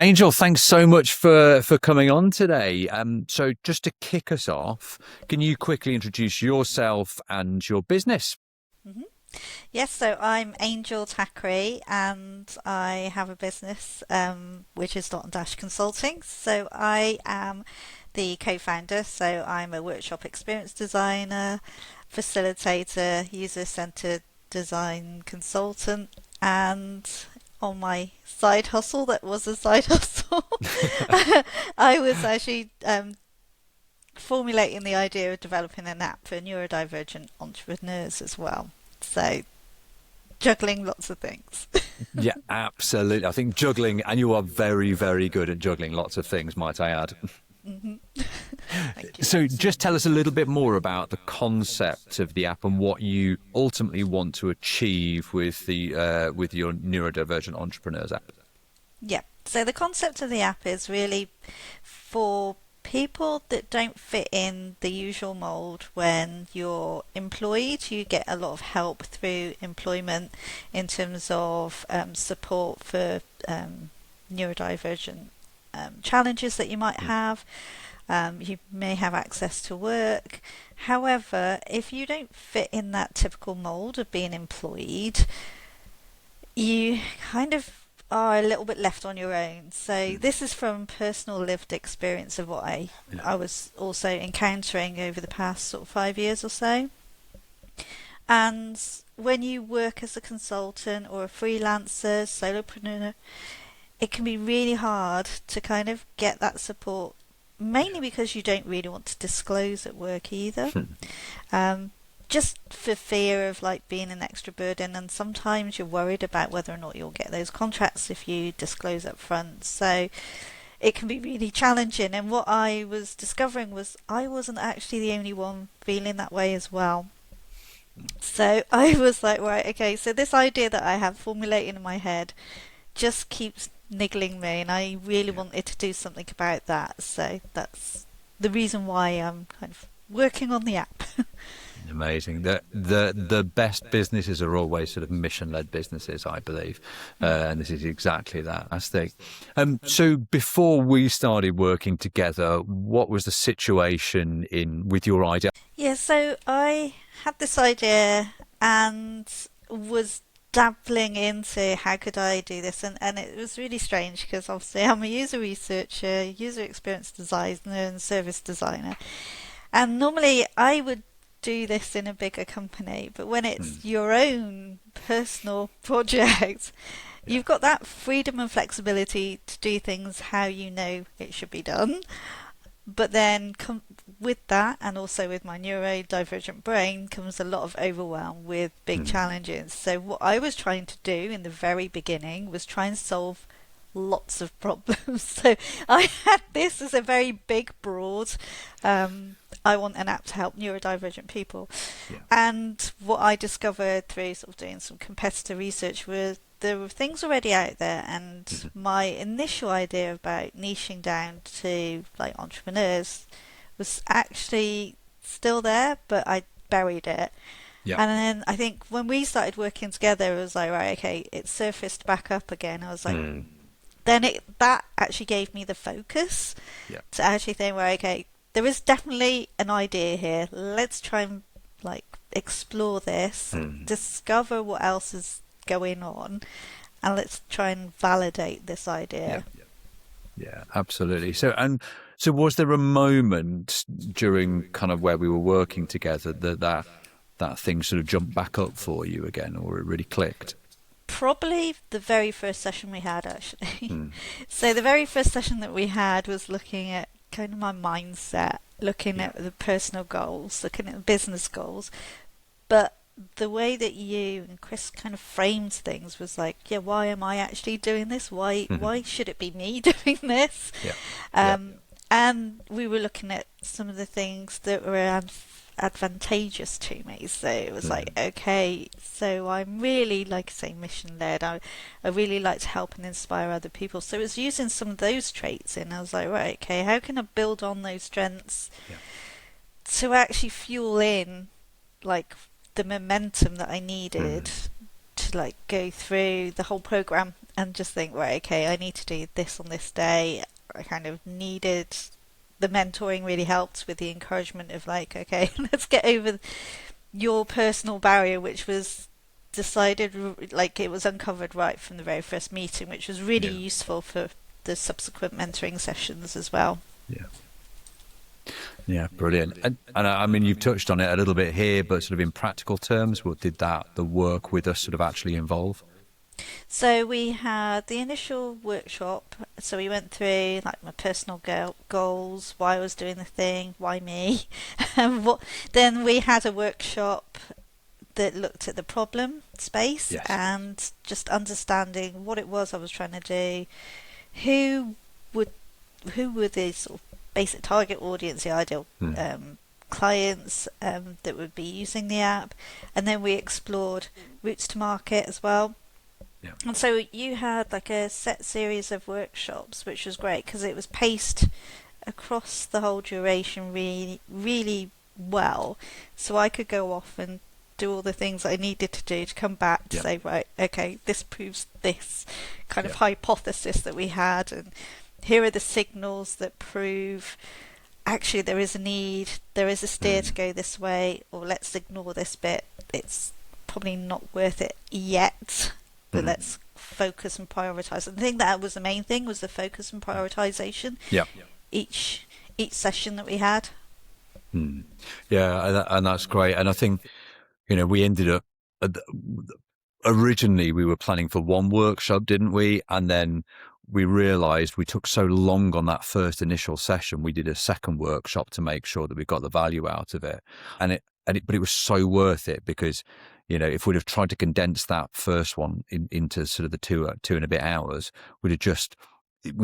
Angel, thanks so much for coming on today. So just to kick us off, can you quickly introduce yourself and your business? hmm Yes, so I'm Angel Takooree and I have a business which is Dot and Dash Consulting. So I am the co-founder, so I'm a workshop experience designer, facilitator, user-centered design consultant, and on my side hustle, that was a side hustle, I was actually formulating the idea of developing an app for neurodivergent entrepreneurs as well. So juggling lots of things. Yeah, absolutely. I think juggling, and you are very, very good at juggling lots of things, might I add. hmm Thank you. So just tell us a little bit more about the concept of the app and what you ultimately want to achieve with the with your neurodivergent entrepreneurs app. Yeah. So the concept of the app is really for people that don't fit in the usual mold. When you're employed, you get a lot of help through employment in terms of support for neurodivergent challenges that you might have. You may have access to work. However, if you don't fit in that typical mold of being employed, you kind of are a little bit left on your own. So this is from personal lived experience of what Yeah. I was also encountering over the past sort of 5 years or so. And when you work as a consultant or a freelancer, solopreneur, it can be really hard to kind of get that support, mainly because you don't really want to disclose at work either. Um, just for fear of like being an extra burden, and sometimes you're worried about whether or not you'll get those contracts if you disclose up front. So it can be really challenging. And what I was discovering was I wasn't actually the only one feeling that way as well. So I was like, right, okay, so this idea that I have formulating in my head just keeps niggling me, and I really Yeah. wanted to do something about that. So that's the reason why I'm kind of working on the app. Amazing. The best businesses are always sort of mission-led businesses, I believe, and this is exactly that. I think. So before we started working together, what was the situation in with your idea? Yeah, so I had this idea and was dabbling into how could I do this, and it was really strange because obviously I'm a user researcher, user experience designer and service designer, and normally I would do this in a bigger company, but when Hmm. it's your own personal project, Yeah. you've got that freedom and flexibility to do things how you know it should be done. But then with that, and also with my neurodivergent brain, comes a lot of overwhelm with big Hmm. challenges. So what I was trying to do in the very beginning was try and solve lots of problems. So I had this as a very big, broad. I want an app to help neurodivergent people. Yeah. And what I discovered through sort of doing some competitor research was there were things already out there, and Mhm. my initial idea about niching down to like entrepreneurs was actually still there, but I buried it. Yeah. And then I think when we started working together, it was like, right, okay, it surfaced back up again. I was like, Hmm. then it that actually gave me the focus Yeah. to actually think, well, okay, there is definitely an idea here. Let's try and like explore this, Hmm. discover what else is going on, and let's try and validate this Yeah. idea. Yeah. Absolutely. So was there a moment during kind of where we were working together that thing sort of jumped back up for you again, or it really clicked? Probably the very first session we had, actually. Hmm. So the very first session that we had was looking at kind of my mindset, looking Yeah. at the personal goals, looking at the business goals. But the way that you and Chris kind of framed things was like, yeah, why am I actually doing this? Why Mhm. should it be me doing this? Yeah. Yeah. Um, and we were looking at some of the things that were advantageous to me. So it was like, Mhm. okay, so I'm really, like I say, mission led. I really like to help and inspire other people. So it was using some of those traits, and I was like, right, okay, how can I build on those strengths Yeah. to actually fuel in like the momentum that I needed Mhm. to like go through the whole program and just think, right, okay, I need to do this on this day. I kind of needed the mentoring really helped with the encouragement of like, okay, let's get over your personal barrier, which was decided, like it was uncovered right from the very first meeting, which was really useful for the subsequent mentoring sessions as well. Yeah, brilliant. And I mean, you've touched on it a little bit here, but sort of in practical terms, what did the work with us sort of actually involve? So we had the initial workshop. So we went through like my personal goals, why I was doing the thing, why me, and then we had a workshop that looked at the problem space and just understanding what it was I was trying to do, who were the sort of basic target audience, the ideal clients that would be using the app, and then we explored routes to market as well. And so you had like a set series of workshops, which was great because it was paced across the whole duration really, really well. So I could go off and do all the things I needed to do to come back to say, right, okay, this proves this kind of hypothesis that we had, and here are the signals that prove actually there is a need, there is a steer to go this way, or let's ignore this bit. It's probably not worth it yet. But let's focus and prioritise. And I think that was the main thing, was the focus and prioritisation. Each session that we had. Yeah, and that's great. And I think, we ended up originally we were planning for one workshop, didn't we? And then we realised we took so long on that first initial session. We did a second workshop to make sure that we got the value out of it. But it was so worth it because, if we'd have tried to condense that first one into sort of the two and a bit hours, we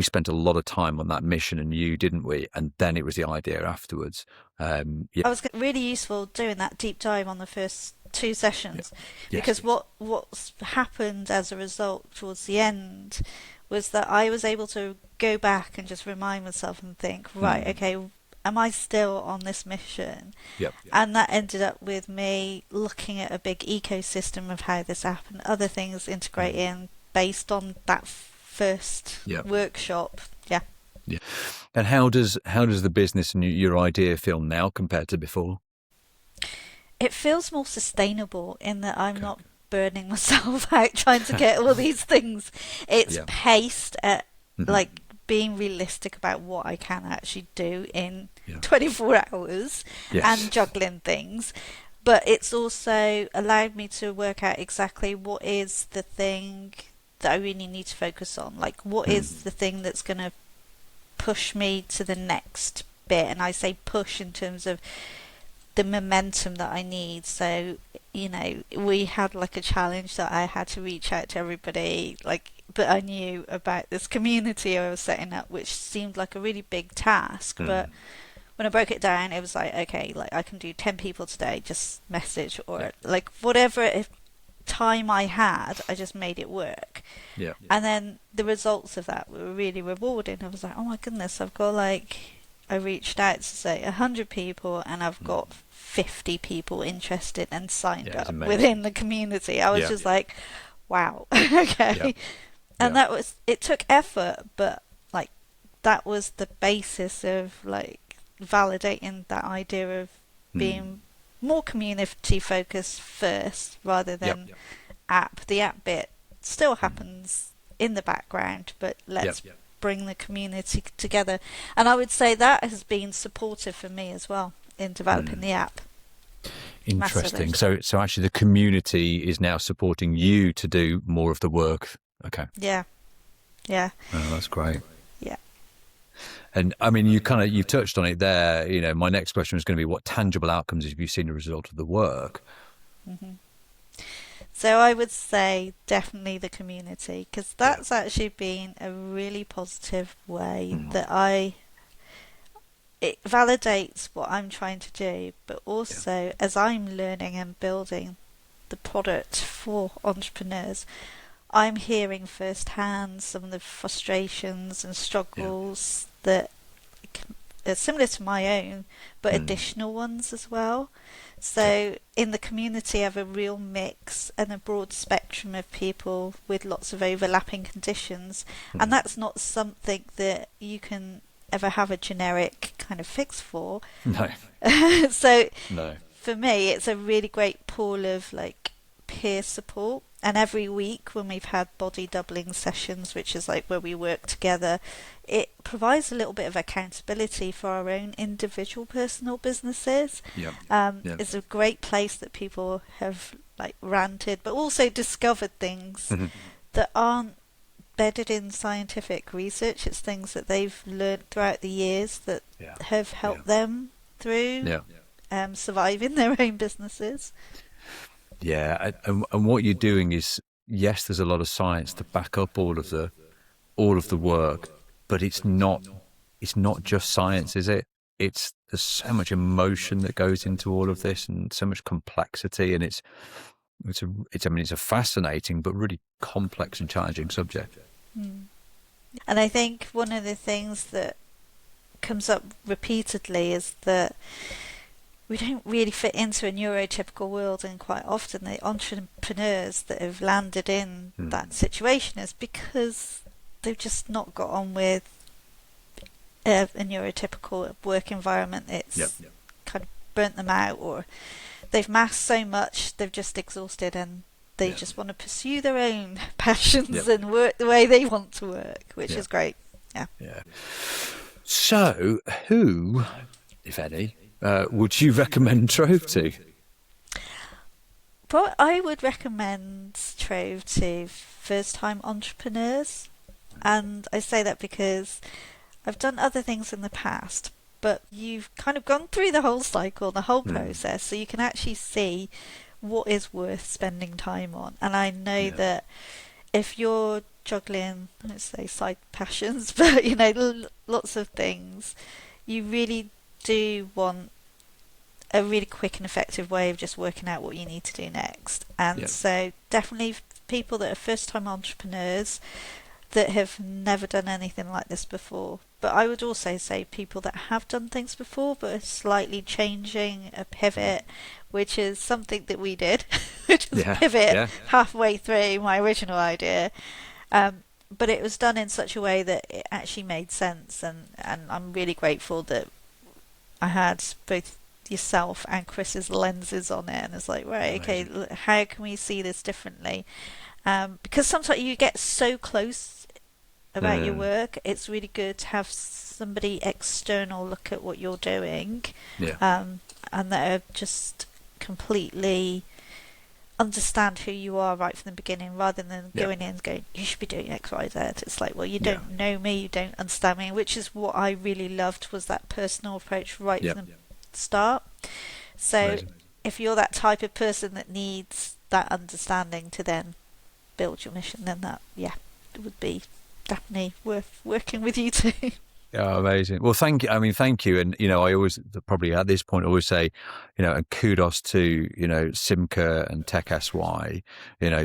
spent a lot of time on that mission and didn't we? And then it was the idea afterwards. I was really useful doing that deep dive on the first two sessions because what's happened as a result towards the end was that I was able to go back and just remind myself and think, right, okay, am I still on this mission? And that ended up with me looking at a big ecosystem of how this app and other things integrate in based on that first workshop. And how does the business and your idea feel now compared to before? It feels more sustainable in that I'm not burning myself out trying to get all these things. It's paced at like being realistic about what I can actually do in 24 hours and juggling things. But it's also allowed me to work out exactly what is the thing that I really need to focus on. Like, what is the thing that's going to push me to the next bit? And I say push in terms of the momentum that I need. So, we had like a challenge that I had to reach out to everybody, but I knew about this community I was setting up, which seemed like a really big task. But when I broke it down, it was like, okay, like I can do 10 people today, just message or like whatever time I had, I just made it work. And then the results of that were really rewarding. I was like, oh my goodness, I reached out to say 100 people and I've got 50 people interested and signed up within the community. I was just like, wow, okay. And it took effort, but like that was the basis of like validating that idea of being more community focused first rather than app. The app bit still happens in the background, but let's bring the community together. And I would say that has been supportive for me as well in developing the app. Interesting. So actually the community is now supporting you to do more of the work. Okay. Yeah. Oh, that's great. Yeah. And I mean, you've touched on it there. My next question was going to be, what tangible outcomes have you seen as a result of the work? So I would say definitely the community, because that's actually been a really positive way that it validates what I'm trying to do, but also as I'm learning and building the product for entrepreneurs, I'm hearing firsthand some of the frustrations and struggles that similar to my own, but additional ones as well. So in the community, I have a real mix and a broad spectrum of people with lots of overlapping conditions, and that's not something that you can ever have a generic kind of fix for. No. So No. for me, it's a really great pool of like peer support. And every week when we've had body doubling sessions, which is like where we work together, it provides a little bit of accountability for our own individual personal businesses. It's a great place that people have like ranted, but also discovered things that aren't bedded in scientific research. It's things that they've learned throughout the years that have helped them through surviving their own businesses. Yeah, and what you're doing is, yes, there's a lot of science to back up all of the work, but it's not just science, is it? There's so much emotion that goes into all of this, and so much complexity, and it's a fascinating but really complex and challenging subject. And I think one of the things that comes up repeatedly is that we don't really fit into a neurotypical world, and quite often the entrepreneurs that have landed in that situation is because they've just not got on with a neurotypical work environment. It's kind of burnt them out, or they've masked so much they've just exhausted, and they just want to pursue their own passions and work the way they want to work, which is great. So who, if any, would you recommend Trove to? But I would recommend Trove to first-time entrepreneurs, and I say that because I've done other things in the past, but you've kind of gone through the whole cycle, the whole process, so you can actually see what is worth spending time on. And I know that if you're juggling, let's say, side passions, but lots of things, you really do want a really quick and effective way of just working out what you need to do next. And so definitely people that are first time entrepreneurs that have never done anything like this before. But I would also say people that have done things before but are slightly changing a pivot, which is something that we did, which is pivot halfway through my original idea. But it was done in such a way that it actually made sense, and I'm really grateful that I had both yourself and Chris's lenses on it, and it's like, right, okay, how can we see this differently? Because sometimes you get so close about your work, it's really good to have somebody external look at what you're doing, and that are just completely understand who you are right from the beginning, rather than going in and going, you should be doing X, Y, Z. It's like, well, you don't know me, you don't understand me, which is what I really loved, was that personal approach right from the start. So if you're that type of person that needs that understanding to then build your mission, then that it would be definitely worth working with you too. Oh, amazing. Well, thank you. I mean, thank you. And, I always probably at this point always say, and kudos to, Simca and Tech SY,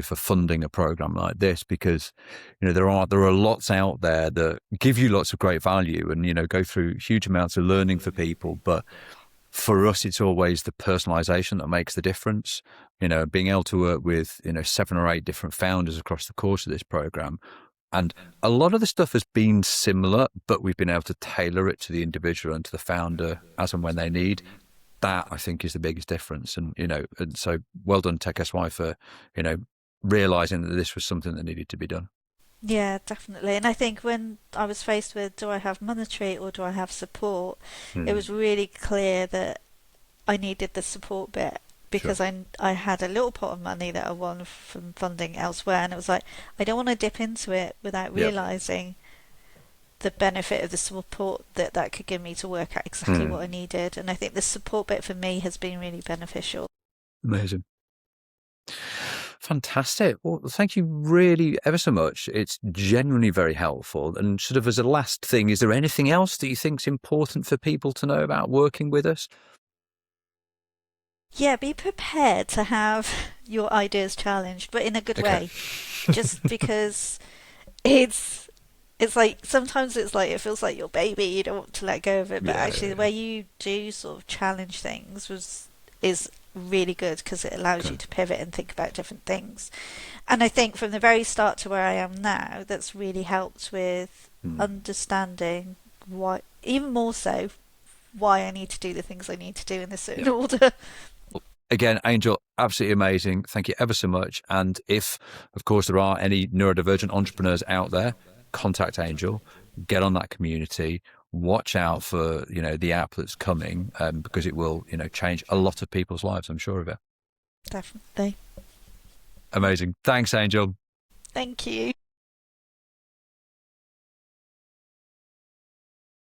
for funding a program like this, because, there are lots out there that give you lots of great value and, go through huge amounts of learning for people. But for us, it's always the personalization that makes the difference. Being able to work with, 7 or 8 different founders across the course of this program. And a lot of the stuff has been similar, but we've been able to tailor it to the individual and to the founder as and when they need. That, I think, is the biggest difference. And, and so well done, Tech SY, for, realizing that this was something that needed to be done. Yeah, definitely. And I think when I was faced with, do I have monetary or do I have support, it was really clear that I needed the support bit, because I had a little pot of money that I won from funding elsewhere, and it was like, I don't want to dip into it without realising the benefit of the support that could give me to work out exactly what I needed. And I think the support bit for me has been really beneficial. Amazing. Fantastic. Well, thank you really ever so much. It's genuinely very helpful. And sort of as a last thing, is there anything else that you think is important for people to know about working with us? Yeah, be prepared to have your ideas challenged, but in a good way. Just because it's it's like sometimes it's like it feels like your baby. You don't want to let go of it, but Yeah, actually, the way you do sort of challenge things is really good because it allows you good. to pivot and think about different things. And I think from the very start to where I am now, that's really helped with Mm. understanding why, even more so, why I need to do the things I need to do in this certain order. Again, Angel, absolutely amazing. Thank you ever so much. And if, of course, there are any neurodivergent entrepreneurs out there, contact Angel, get on that community, watch out for, the app that's coming, because it will, change a lot of people's lives. I'm sure of it. Definitely. Amazing. Thanks, Angel. Thank you.